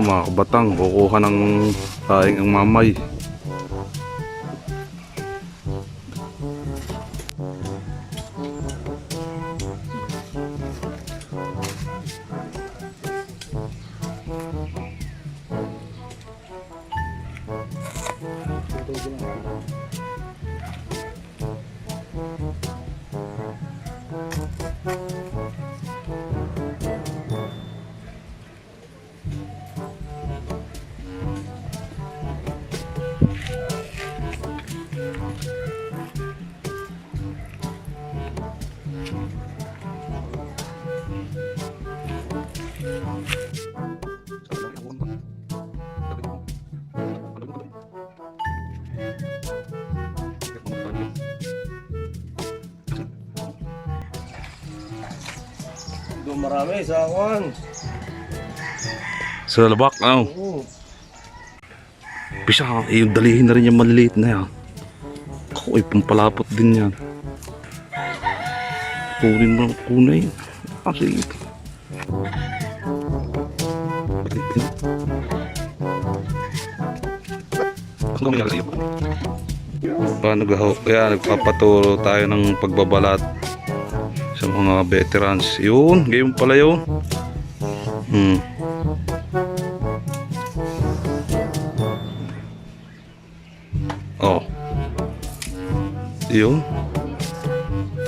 mga kabatang, kukuha ng taing ang mamay. Doon marami sa awan. Sa labak, ano? Oo. Bisa, yung dalihin na rin yung maliliit na yan. Ako ay pampalapot din yan. Kunin mo ng kunay. Kasi balik din. Ano nangyari sa'yo? Paano gaho? Kaya nagpapaturo tayo ng pagbabalat sa mga veterans. Yun, gayon pala yun. Oh. Yun.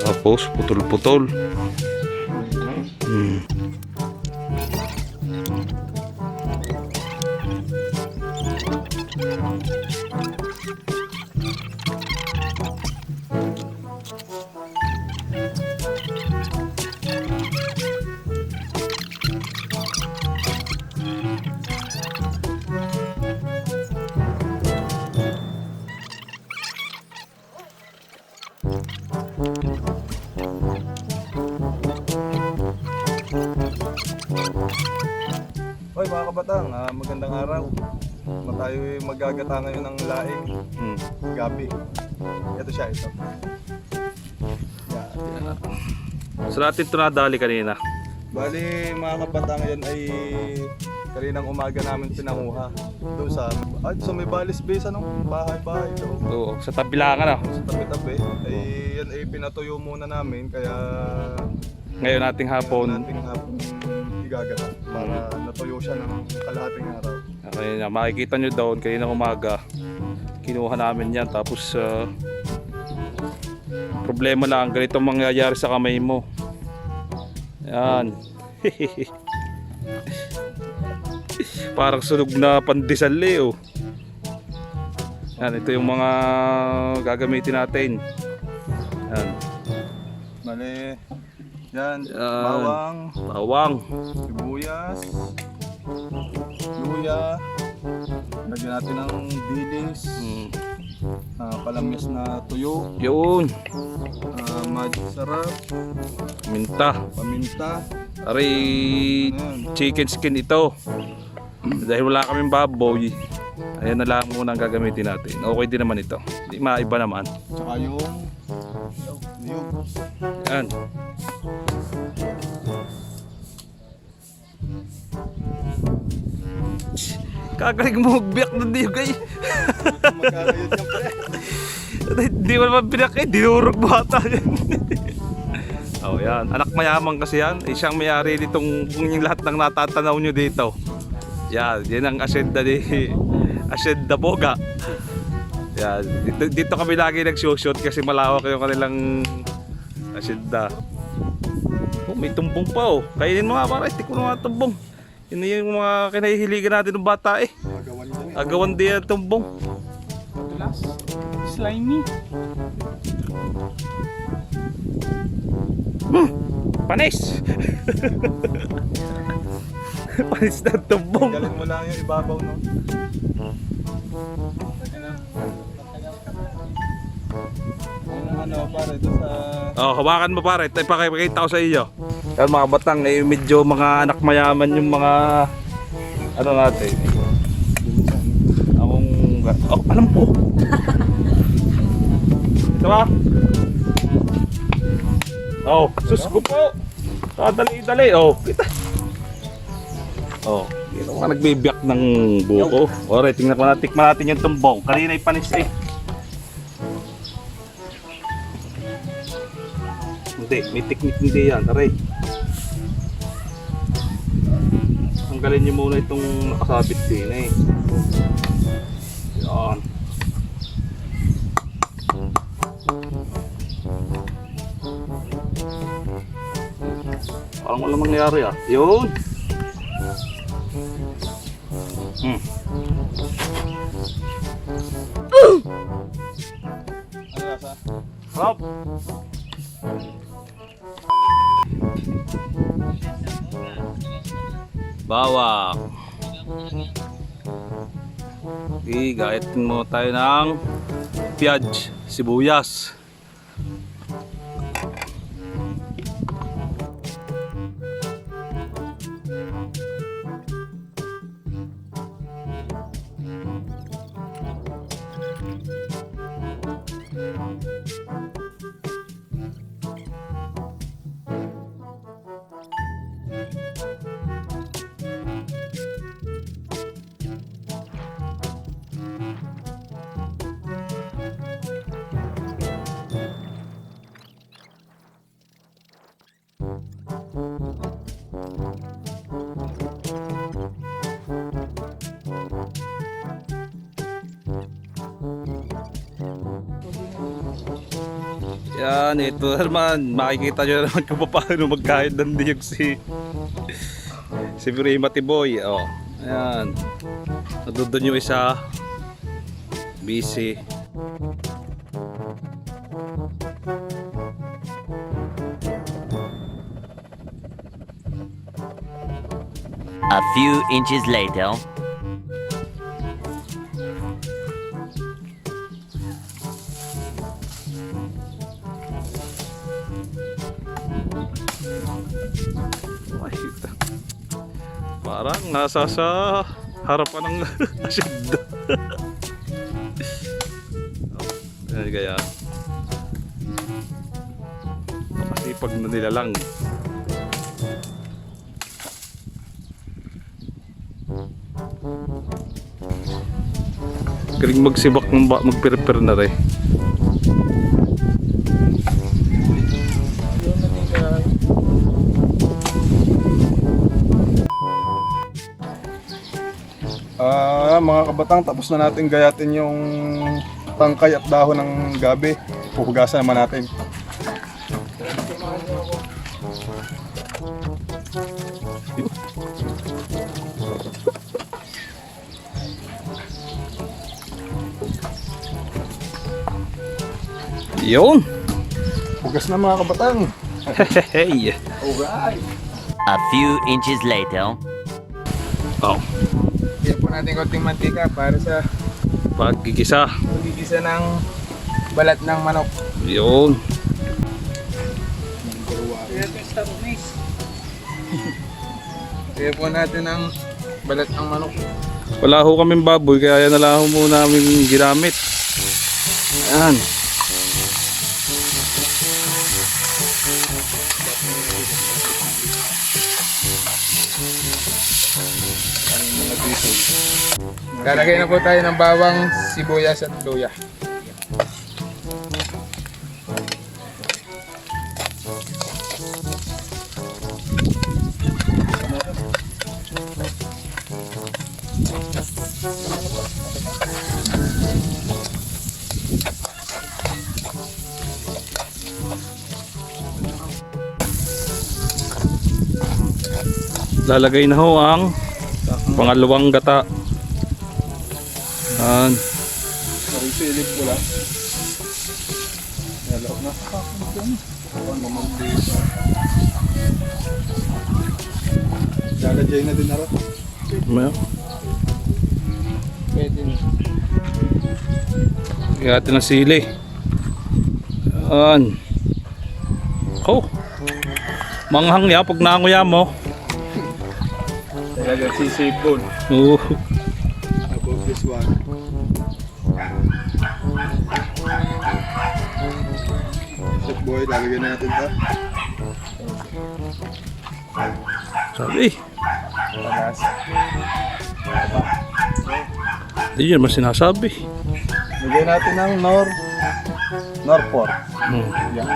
Tapos putol-putol. Hoy mga kabatang, magandang araw. Tayo magagata ngayon ng laing gabi. Ito siya, ito. Yan. So natin ito nadali kanina. Bali mga kabatang, yan ay kaninang umaga namin pinanguha. Doon sa may balis base, bahay-bahay. Oo, sa tabilangan Sa tabi-tabi. Ay, yan ay pinatuyo muna namin, kaya ngayon nating hapon. Igagata para natuyo siya ng kalahating araw. Okay na, makikita nyo doon kanina umaga. Kinuha namin yan. Tapos problema lang, ganito mangyayari sa kamay mo. Yan. Parang sunog na pandesal oh. Yan, ito yung mga gagamitin natin. Yan. Bale, yan, Yan. bawang, Bawang. sibuyas, luya, lagyan natin ng dilis, palamyas na tuyo, Yun. sarap, Minta. paminta, Ari, ayan. chicken skin ito. Dahil wala kaming baboy, ayan na lang muna ang gagamitin natin. Okay din naman ito. Hindi maiba naman. Tsaka yung Yan. Kagaling mo magbiyak ng diyugay. magkakayod ka pre. Hindi mo naman biyak eh, dinurog mo ata yan. Oh yan, anak mayaman kasi yan. Siyang may-ari ditong yung lahat ng natatanaw nyo dito. Yan, yan ang asyenda ni Asyenda Boga. Yan, dito kami lagi nagsushoot kasi malawak yung kanilang asyenda. Oh, may tumbong pa oh. Kainin mo nga para, istik mo nga tumbong. Yun na yung mga kinahihiligan natin ng bata eh. Agawan din ang tumbong. Tulas, slimy. Panis! Panis na tumbong. Galing mo lang yung ibabaw, no? Ano pare, ito sa... Oh, hawakan mo pare, ito ipakikita ko sa iyo. Yan mga batang, eh, medyo mga anak mayaman yung mga ano natin. Akong, oh, alam ko. Ito ba? Oh, sus ko po. Dali-dali, oh, kita. Oh, you know. Baka nagbibiyak ng buko. Alright, tikman natin yung tumbong. Kanina panis eh. Hindi, may technique hindi yan. Aray. Tanggalin nyo muna itong nakasabit din eh. Yan. Parang walang mangyari ah. Yun. Ano lasa? Sarap. Bawang. Gayatin mo tayo ng piyaj, sibuyas. Yan, ito naman, makikita nyo naman kung paano magkain ng diyog si Prima Tiboy. Oh, ayan. Nadudun yung isa. Busy. A few inches later. Makita. Parang nasa sa harapan ng asyenda. Ayan kaya. Kasi pag nilalang. Galing magsibak ng mag-prepare na rin. Mga kabatang, tapos na natin gayatin yung tangkay at dahon ng gabi. Puhugasan naman natin. Yun! Hugas na mga kabatang. Hey! Alright! A few inches later. Oh, Bigyan po natin konting mantika para sa pagigisa. pagigisa ng balat ng manok. Yun. Bigyan po natin ng balat ng manok. Wala ho kaming baboy kaya yan na lang ho muna namin ginamit. Ayan. Lalagay na po tayo ng bawang, sibuyas at luya. Lalagay na ho ang pangalawang gata. Ayan. Silip ko lang. Nalaw na. Lalagay na din na rin. May Pwede na. Gati ng sili. Ayan. Oh. Manghang ya pag nanguya mo. Lalagay sisipon. Oh. Above this one. Chef boy, lalagyan natin ito. Sabi. Palas. Hindi yun mas sinasabi. Lagyan natin ng Norfolk. Yan.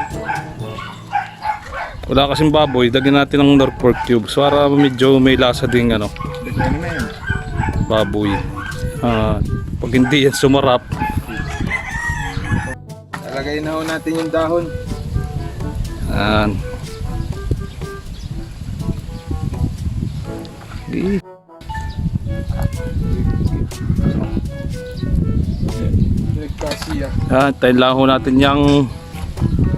Wala kasing baboy, lagyan natin ng Norfolk cubes para medyo may lasa ding ano, Lagyan na yun. baboy. Pag hindi yan sumarap, Talagay na ho natin yung dahon. yan. Okay. Nagkasiya. Tayo lang ho natin yung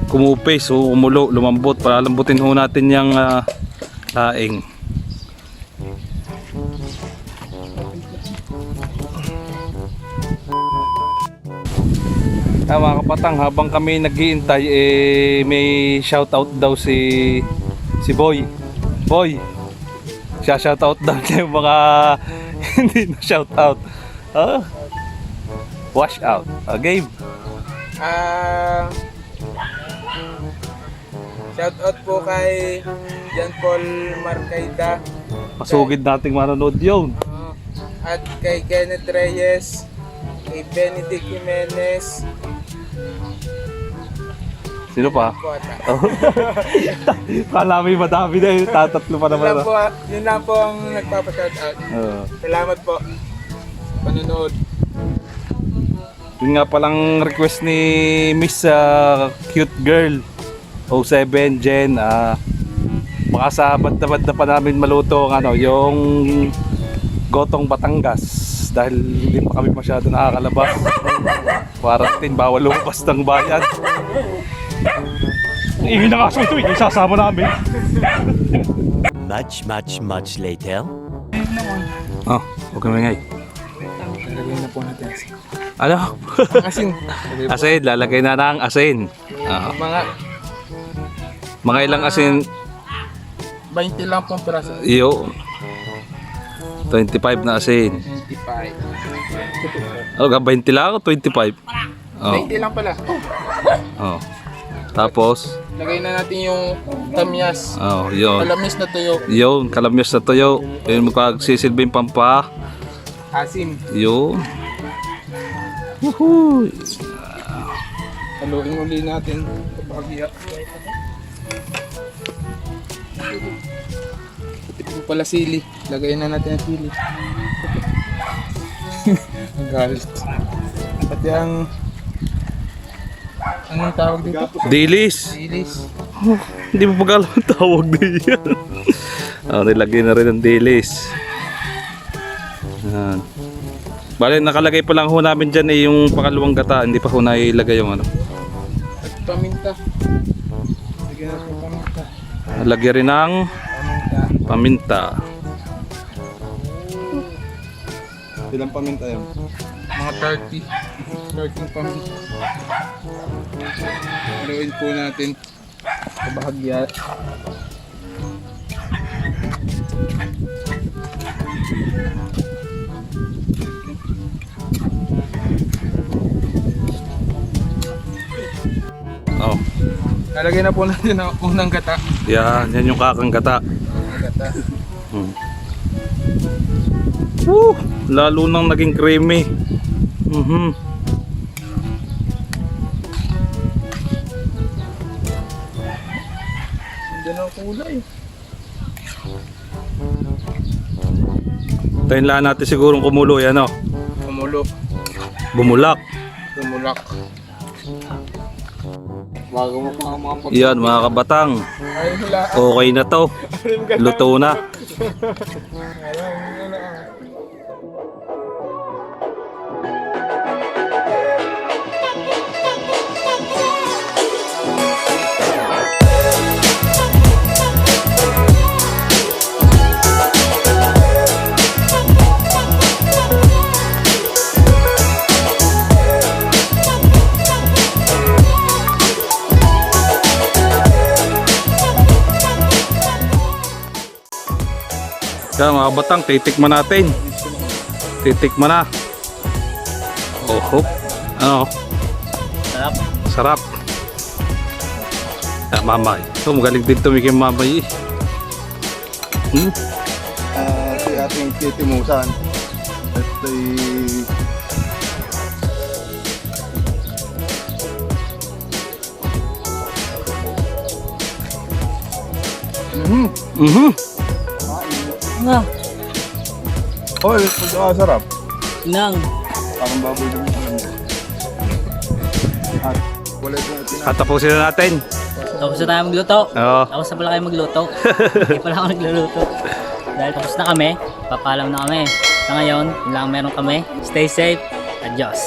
kumupis o umulo, lumambot. Palalambutin ho natin yung laing. Mga kapatang, habang kami naghihintay, may shoutout daw si Boy. Boy, siya shoutout daw niya yung mga hindi na shoutout. Wash out. Game. Shout out po kay John Paul Marcaida Pasugid nating manonood yun. at kay Kenneth Reyes, kay Benedict Jimenez. Sino pa? Po ata. Kala may madami na yun. Tatatlo pa Yun naman. lang po, yun lang po ang nagpapa-shout out. Salamat po sa panonood. Yun nga palang request ni Miss Cute Girl 07 Jen. Baka sa banda pa namin maluto ang ano, yung gotong Batangas dahil hindi pa kami masyado nakakalabas. Quarantine, bawal lumabas ng bayan. Ingin na kaso ito, isasama namin. Much later. Huwag kami ngay. Lagay na po natin. Ano? Asin. Asin, lalagay na ng asin. Mga ilang asin, 20 lang pong piraso. iyo. 25 na asin. 25. Ano ka, 20 lang o 25? 20 lang pala. Tapos, Lagay na natin yung tamyas. yun. Kalamis na tuyo. Yun, kalamyas na tuyo. Yun, magkagsisilbing pampa. Asim. Yun. Woohoo! Haluin uli natin. Kapagya. Ito pala sili. Lagay na natin ang sili. Ang galit. Pati ang... Anong tawag dito? Dilis. Silis. Hindi mo pag alam ang tawag niya. Nilagay na rin ang dilis. Yan. Bale, nakalagay pa lang ho namin dyan yung pangalawang gata. Hindi pa ho nailagay yung ano. At paminta. Lagyan natin paminta. Lagyan rin ng Paminta. paminta. Ilang paminta yun? Mga 30. 13 paminta. Haluin po natin. Kabahagya. Lalagay na po natin ang unang gata. Yan yung kakang gata. Gata. Lalo nang naging creamy. Hindi na ang kulay. Tayin lang natin sigurong kumulo yan, ano? Kumulo. Bumulak. Tumulak. Bago mo pa ang mga pag... Yan mga kabatang. Ay, wala. Okay na to. Luto na. Yan mga kabatang, titikman natin. Titikman na. Oh, ano? Sarap. Sarap. Mamay. Ito, magaling din tumikim mamay. Si ating titimusan. Ito ay... Nga, Oh, pagkakasarap. nang. Parang baboy din yung alam mo. At wala itong itinatay. At tapusin na natin. Tapos na tayo magluto. Oo. Tapos na pala kayo magluto. Hindi pala ako nagluluto. Dahil tapos na kami, papaalam na kami. Sa ngayon, yun lang meron kami. Stay safe. Adios.